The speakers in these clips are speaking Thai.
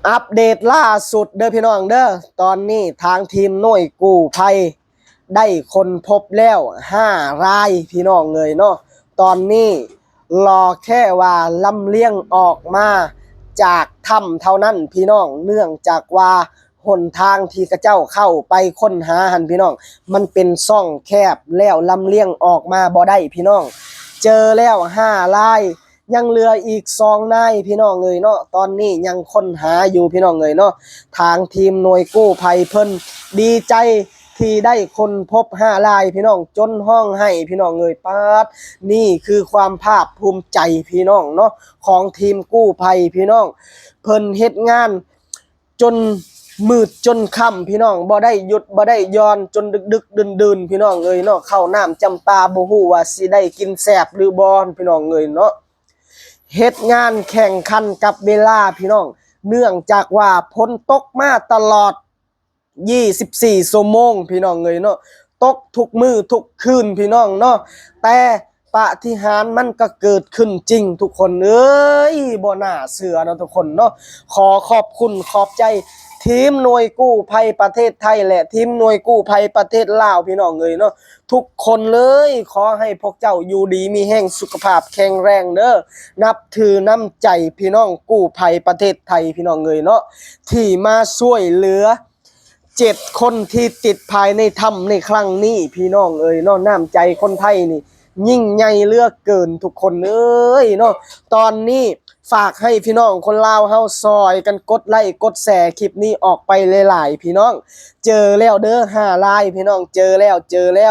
อัปเดตล่าสุดเด้อพี่น้องเด้อตอนนี้ทางทีมหน่วยกู้ภัยได้คนพบแล้ว5 รายพี่น้องเลยเนาะตอนนี้รอแค่ว่าลำเลียงออกมาจากถ้ำเท่านั้นพี่น้องเนื่องจากว่าหนทางที่กระเจ้าเข้าไปค้นหาหันพี่น้องมันเป็นซ่องแคบแล้วลำเลียงออกมาบ่ได้พี่น้องเจอแล้ว5 รายยังเหลืออีก2 นายพี่น้องเอ๋ยเนาะตอนนี้ยังค้นหาอยู่พี่น้องเอ๋ยเนาะทางทีมหน่วยกู้ภัยเพิ่นดีใจที่ได้คนพบ5 รายพี่น้องจนห้องให้พี่น้องเอ๋ยปาดนี่คือความภาคภูมิใจพี่น้องเนาะของทีมกู้ภัยพี่น้องเพิ่นเฮ็ดงานจนมืดจนค่ำพี่น้องบ่ได้หยุดบ่ได้ย้อนจนดึกๆดื่นๆพี่น้องเอ๋ยเนาะเข้าน้ำจำปาบ่ฮู้ว่าสิได้กินแซ่บหรือบ่พี่น้องเอ๋ยเนาะเฮ็ดงานแข่งขันกับเวลาพี่น้องเนื่องจากว่าฝนตกมาตลอด24 ชั่วโมงพี่น้องเอ้ยเนาะตกทุกมื้อทุกคืนพี่น้องเนาะแต่ปาฏิหาริย์มันก็เกิดขึ้นจริงทุกคนเอ้ยบ่น่าเชื่อเนาะทุกคนเนาะขอขอบคุณขอบใจทีมหน่วยกู้ภัยประเทศไทยและทีมหน่วยกู้ภัยประเทศลาวพี่น้องเอ้ยเนาะทุกคนเลยขอให้พวกเจ้าอยู่ดีมีแห้งสุขภาพแข็งแรงเด้อนับถือน้ำใจพี่น้องกู้ภัยประเทศไทยพี่น้องเอ้ยเนาะที่มาช่วยเหลือ7 คนที่ติดภายในถ้ำในครั้งนี้พี่น้องเอ้ยเนาะน้ำใจคนไทยนี่ยิ่งใหญ่เหลือเกินทุกคนเอ้ยเนาะตอนนี้ฝากให้พี่น้องคนลาวเฮาซอยกันกดไลค์กดแชร์คลิปนี้ออกไปหลายๆพี่น้องเจอแล้วเด้อ5 รายพี่น้องเจอแล้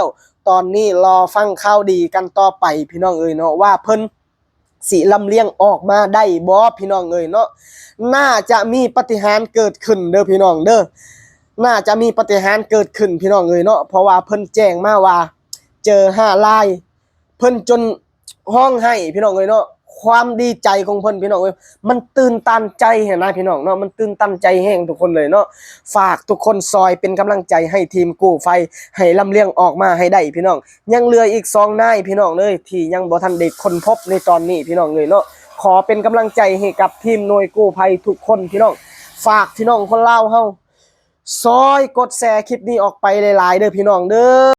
วตอนนี้รอฟังข่าวดีกันต่อไปพี่น้องเอ้ยเนาะว่าเพิ่นสิลำเลียงออกมาได้บ่พี่น้องเอ้ยเนาะน่าจะมีปาฏิหาริย์เกิดขึ้นเด้อพี่น้องเด้อน่าจะมีปาฏิหาริย์เกิดขึ้นพี่น้องเอ้ยเนาะเพราะว่าเพิ่นแจ้งมาว่าเจอ5 รายเพิ่นจนห้องให้พี่น้องเอ้ยเนาะความดีใจของเพิ่นพี่น้องเอ้ยมันตื่นตันใจเห็นนะพี่น้องเนาะมันตื่นตันใจแห้งทุกคนเลยเนาะฝากทุกคนซอยเป็นกำลังใจให้ทีมกู้ภัยให้ลำเลียงออกมาให้ได้พี่น้องยังเหลืออีก2 นายพี่น้องเลยที่ยังบ่ทันได้ค้นพบในตอนนี้พี่น้องเลยเนาะขอเป็นกำลังใจให้กับทีมหน่วยกู้ภัยทุกคนพี่น้องฝากพี่น้องคนลาวเฮาซอยกดแชร์คลิปนี้ออกไปหลายๆเด้อพี่น้องเด้อ